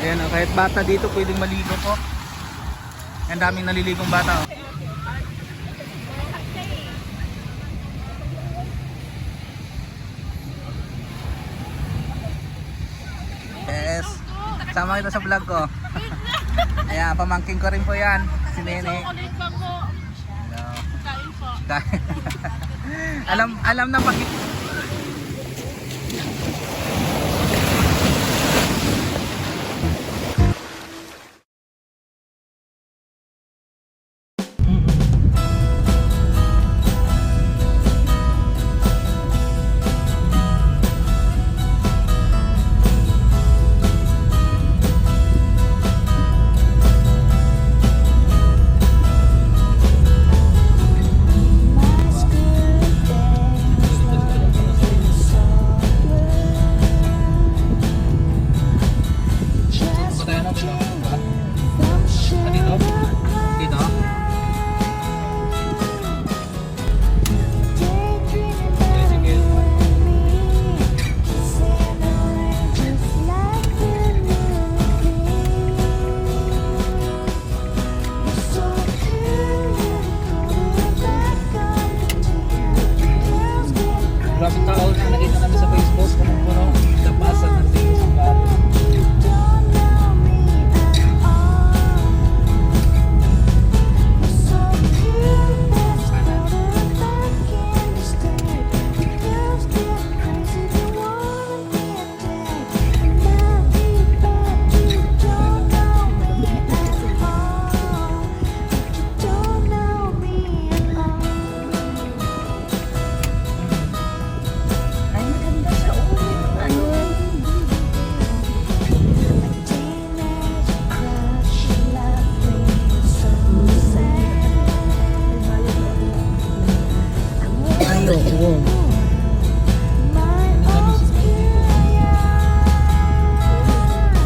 Ayan o, kahit bata dito pwedeng maligo po. Ang daming naliligong bata o. Yes, sama kita sa vlog ko. Ayan, pamangking ko rin po yan, si Nene. Hello. Alam na pag maraming tao na nakita namin sa Facebook, punong-puno, lapasan ng tingin sa bago.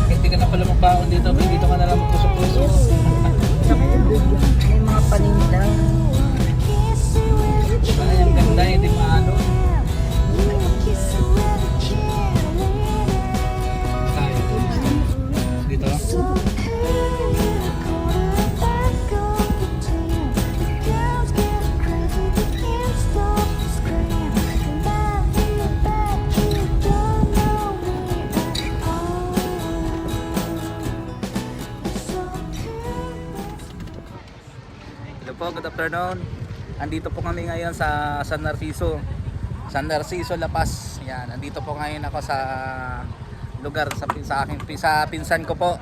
Hindi ka na pala magbaon dito, dito ka na lang magtusok-tusok. May mga paninda. Ay, ang ganda, hindi maano. Tayo. Dito. Hello po, good afternoon. Andito po kami ngayon sa San Narciso, La Paz. Yan, andito po ngayon ako sa lugar sa pinsan ko po.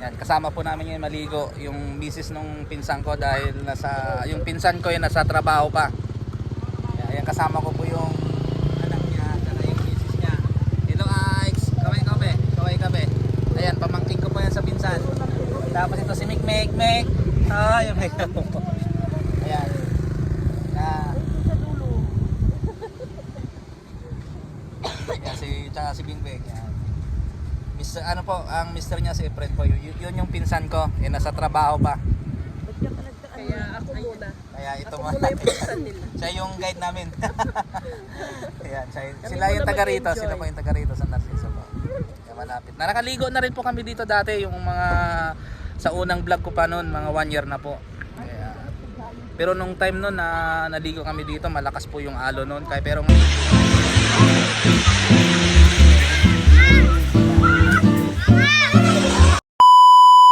Yan, kasama po namin ngayon maligo yung misis nung pinsan ko dahil yung pinsan ko yung nasa trabaho pa. Yan, kasama ko po yung anak niya at yung misis niya. Hello Alex, kaway. Ayan, pamangkin ko po yan sa pinsan. Tapos ito si Mek. Ay, may po. Ayan. Tsaka si Bingbing. Yan. Ano po, ang mister niya si Efren po. Yun yung pinsan ko. Nasa trabaho pa. Kaya ako muna. Kaya ito Ako mo. muna yung pinsan nila. Siya yung guide namin. Ayan, sila yung taga rito. Sila po yung taga rito sa Narciso po. Kaya malapit. Nakaligo na rin po kami dito dati. Yung mga sa unang vlog ko pa noon, mga 1 year na po. Kaya, pero nung time noon na naligo kami dito, malakas po yung alo noon. Kaya pero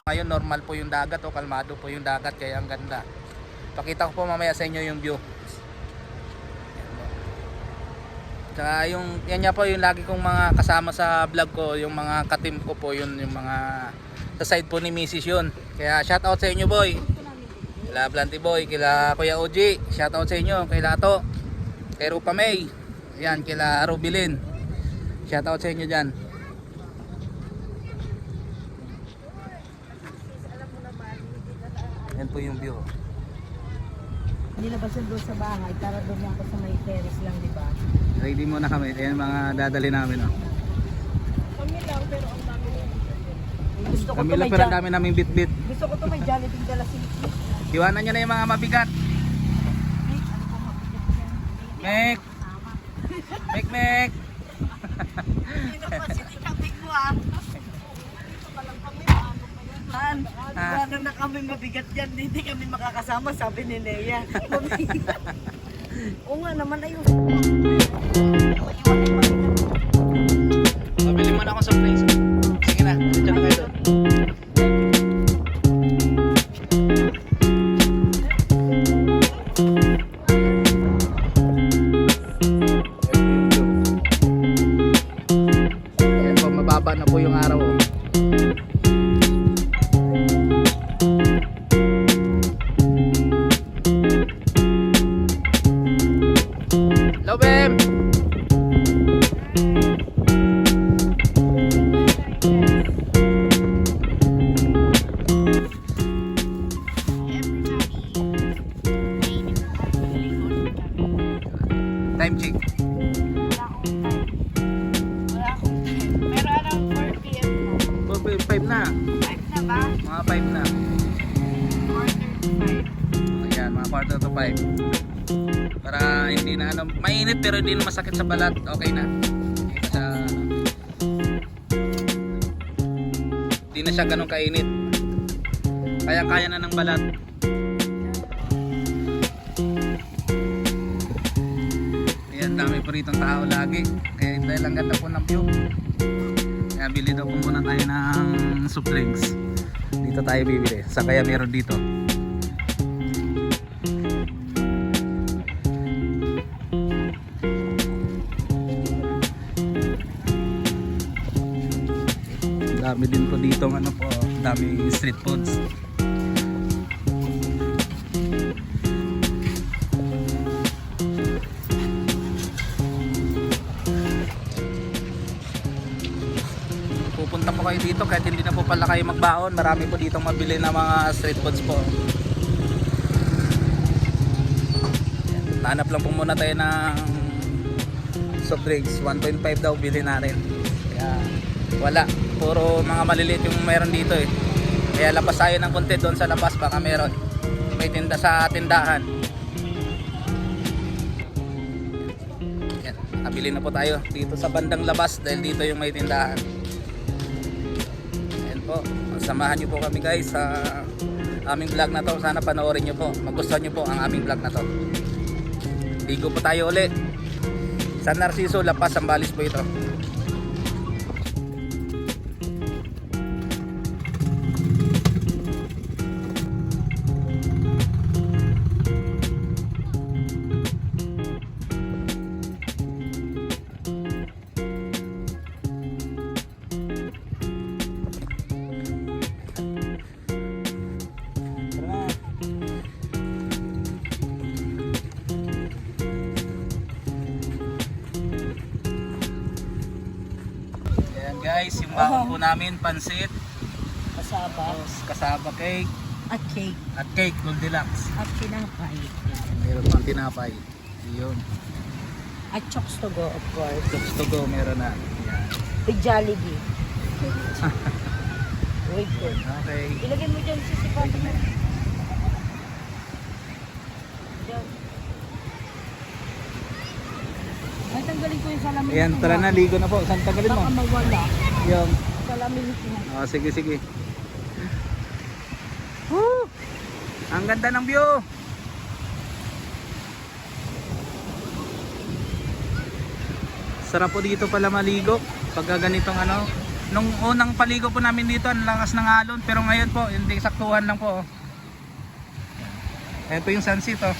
ngayon normal po yung dagat o kalmado po yung dagat, kaya ang ganda. Pakita ko po mamaya sa inyo yung view. Tsaka yan nga po yung lagi kong mga kasama sa vlog ko, yung mga katim ko po, yung mga sa side po ni Mrs. yun. Kaya shout out sa inyo boy. Kila Blanty Boy, kila Kuya Oji, shout out sa inyo, kay Lato, kay Rupa May, yan, kila Rubilin. Shout out sa inyo dyan. Yan po yung view. Nilabasan doon sa bahay para doon ako sa may terrace lang, di ba? Ready muna kami. Ayan mga dadali namin. Oh. Kami lang, pero ang dami lang. Gusto ko Kami to lang may pero ang dami naming bit-bit. Gusto ko to may Jollibee dala sisi. Iwanan nyo na yung mga mabigat. Mek! Mek! yan. Wala na kami mabigat yan. Hindi kami makakasama, sabi ni Nea. Oo nga naman, ayun. Mabili mo na ako sa place. Sige na, dyan na kayo doon. Ayan po, mababa na po yung araw. Oh. Hello, Bem! Time check. Wala akong time. Pero around 4 p.m. mo. 5 na. 5 na ba? Mga 5 na. Quarter to 5. Ayan, mga quarter to 5. Para hindi na ano, mainit pero hindi na masakit sa balat. Okay na. Hindi na siya ganun kainit. Kaya na ng balat. Ayan, dami po rito tao lagi. Kaya dahil ang ganda po ng view. Kaya bili daw po muna tayo ng soft drinks. Dito tayo bibili. Sa kaya meron dito. Dami din po dito ano po, dami street foods. Pupunta po kayo dito kahit hindi na po pala kayo magbaon. Marami po dito mabili na mga street foods po. Hanap lang po muna tayo ng soft drinks. 1.5 daw bili natin. Kaya wala, puro mga maliliit yung meron dito eh. Kaya labas tayo ng konti doon sa labas, baka meron. May tinda sa tindahan. Yan, nakabili na po tayo dito sa bandang labas dahil dito yung may tindahan. Ayan po, samahan nyo po kami guys sa aming vlog na to. Sana panoorin nyo po, magustuhan nyo po ang aming vlog na to. Ligo po tayo ulit San Narciso, La Paz, Zambales po ito. Guys, yung baon po namin, pansit, Kasaba. kasaba cake, At cake. at cake, Goldilocks. At tinapay. Meron pang tinapay. Yun. At chokes to go, of course. Chokes to go, meron na. Yan. With Jollibee. Wait ko. Okay. Ilagay mo dyan, sisipat mo. Dyan. Ay, tanggalin ko yung salamin. Ayan, tara na, ligo na po. Saan tagalin mo? Baka mawala. Yung. Salamin ko. Oh, sige, sige. Woo! Ang ganda ng view. Sarap po dito pala maligo. Pagka ganitong ano. Nung unang paligo po namin dito, ang lakas ng alon. Pero ngayon po, hindi saktuhan lang po. Ayan po yung sunset oh.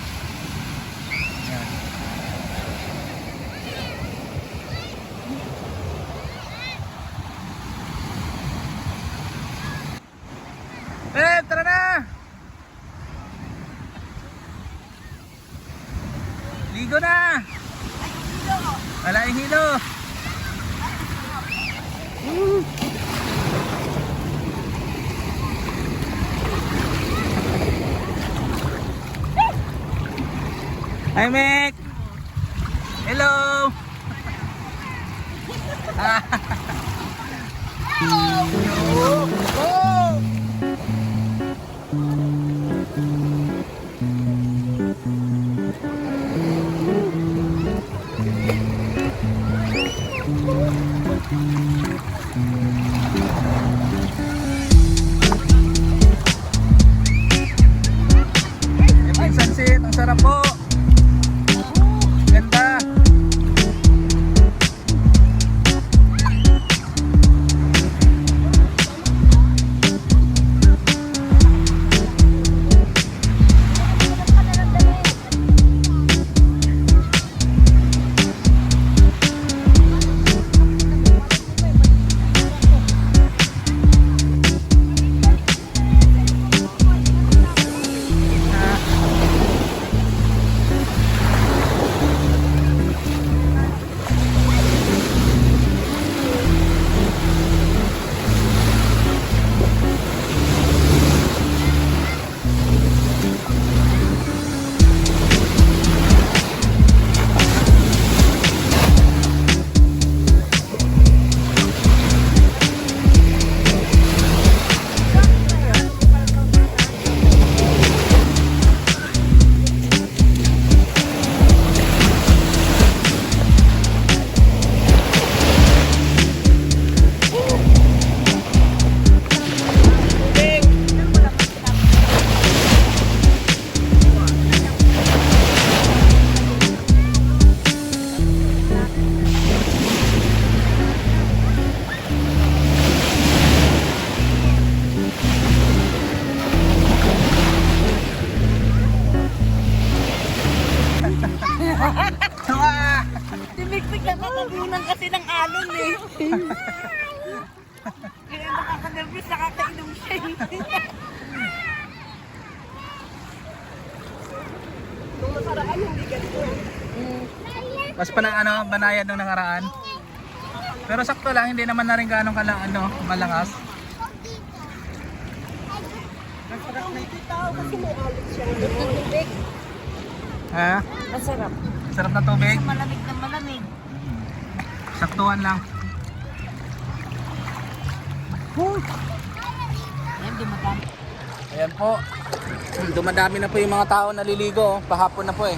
Ayan. Tara na! Ligo na! Wala yung hilo! Hi, Mek! Hello! Oh! Imbis nakakainom siya eh. Nung nakaraan, hindi ganito. Mas pa ng banayad nung nakaraan. Pero sakto lang, hindi naman na rin ganong malakas. Hindi tao kasi may alit siya. Tubig. Ha? Masarap. Sarap na tubig. Malamig na malamig. Saktuhan lang. Ayan, di madami. Ayan po. Dumadami na po yung mga tao naliligo. Pahapon na po eh.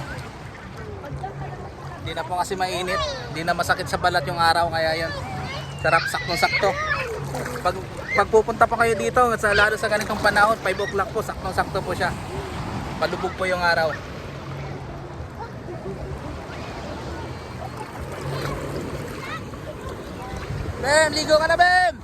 Hindi na po kasi mainit. Hindi na masakit sa balat yung araw. Kaya yan. Sarap, saktong-sakto. Pag pupunta pa kayo dito, lalo sa ganitong panahon, 5 o'clock po, saktong-sakto po siya. Palubog po yung araw. Bem, ligo ka na, Bem!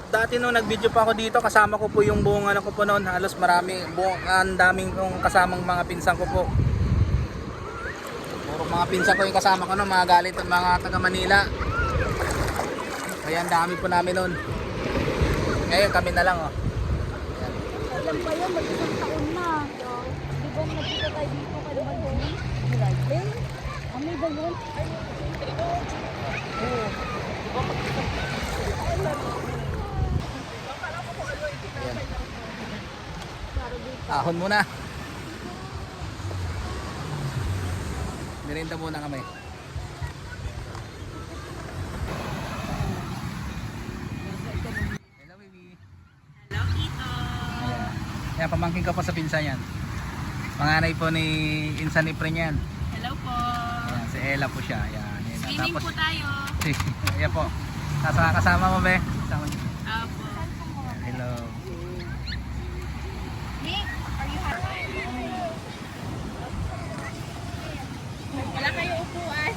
Dati nung nag-video pa ako dito, kasama ko po yung buong ko po noon. Halos ang daming kong kasamang mga pinsan ko po. Puro mga pinsan ko yung kasama ko noon, mga galit at mga taga Manila. Kaya ang dami po namin noon. Ngayon kami na lang, oh. Alam ba yan, mag-isang taon na. Di ba nagkita tayo dito kay Bandung? Milalim? Kami ba yun? Ayan. Ahon muna. Merinda muna kami. Hello, baby. Hello, Tito. Ayan. Ayan, pamangkin ko po sa pinsan yan. Panganay po ni Insan Ipre niyan. Hello po. Ayan, si Ella po siya. Ayan. Ayan. Swimming po tayo. Ayan po. Kasama mo, be? Kasama niyo. Opo. Hello. Nick, are you happy? Wala kayo upuan.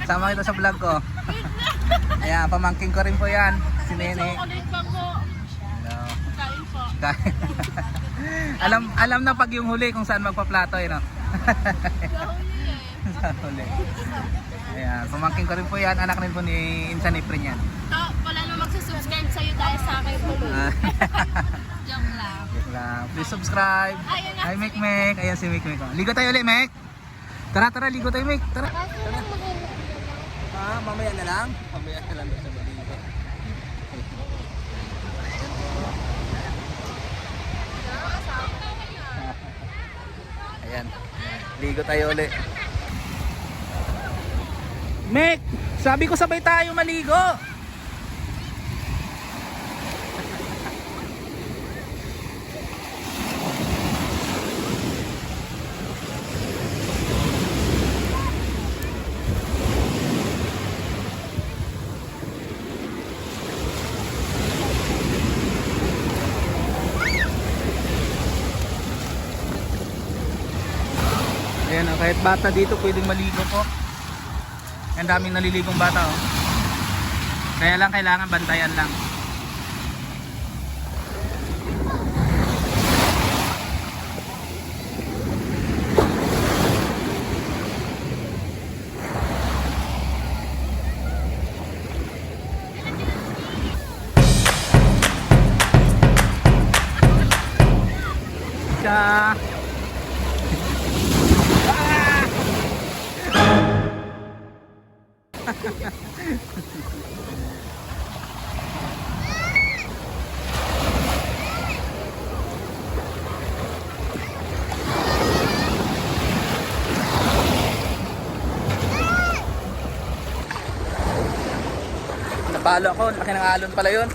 Sama kita sa vlog ko. Ayan, pamangking ko rin po yan. Si Nene. Hello. Kain. alam na pag yung huli kung saan magpaplato eh, no? Sa huli. Ayan, pamangking ko rin po yan. Anak rin po ni Insan Ipre yan. Wala na magsusubscribe sa'yo dahil sa akin tuloy. Joke lang. Yes lang. Please subscribe. Ayun nga. Hi, Mek. Ayan si Mek. Ligo tayo ulit, Mek. Tara, ligo tayo, Mek. Tara. Ah, mamaya na lang? Mamaya na lang sa maligo. Ayan. Ligo tayo ulit. Mek, sabi ko sabay tayo maligo. Ayan, oh, kahit bata dito pwedeng maligo po. Ang daming naliligong bata oh. Kaya lang kailangan bantayan lang. Ka napalo ako, laki ng alon pala yun.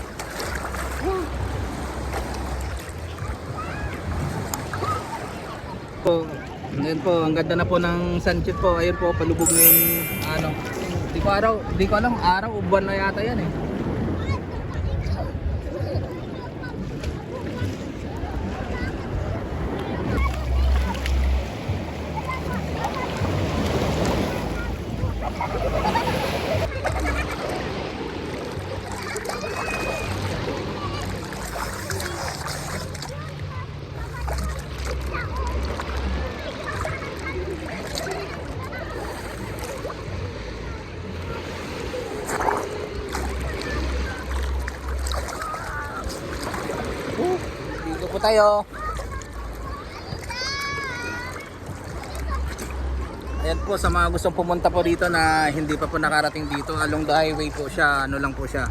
Po, ngayon po, ang ganda na po ng sunset po. Ayun po, palubog na yung ano. Di ko alam, araw o buwan na yata yan eh. Dito po tayo. Ayan po sa mga gustong pumunta po dito na hindi pa po nakarating dito, along the highway po siya, ano lang po siya.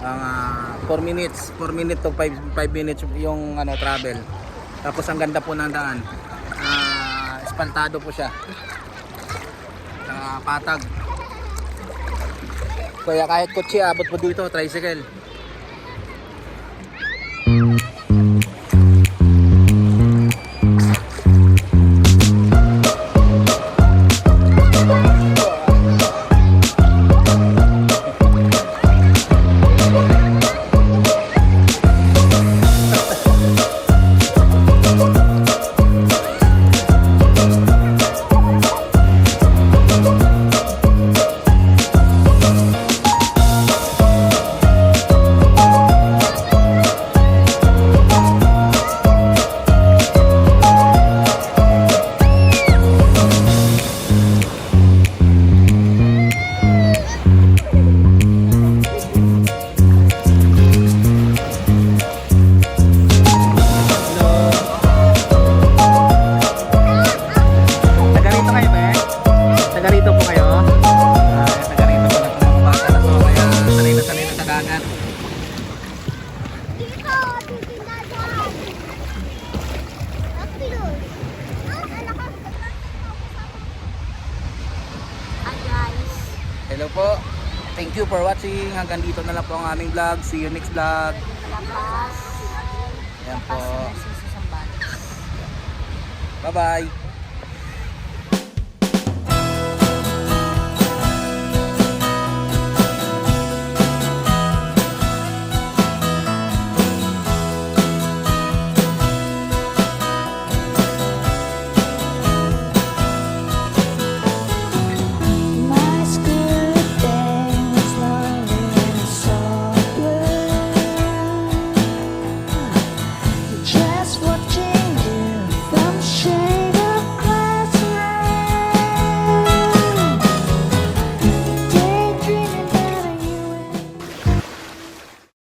Ang 4 minutes to 5 minutes yung ano travel. Tapos ang ganda po ng daan. Espaltado po siya. Patag. Kaya kahit kotse abot po dito, tricycle. Hello po. Thank you for watching. Hanggang dito na lang po ang aming vlog. See you next vlog. Lapas. Ayan po. Lapas na Narciso Zambales. Bye-bye.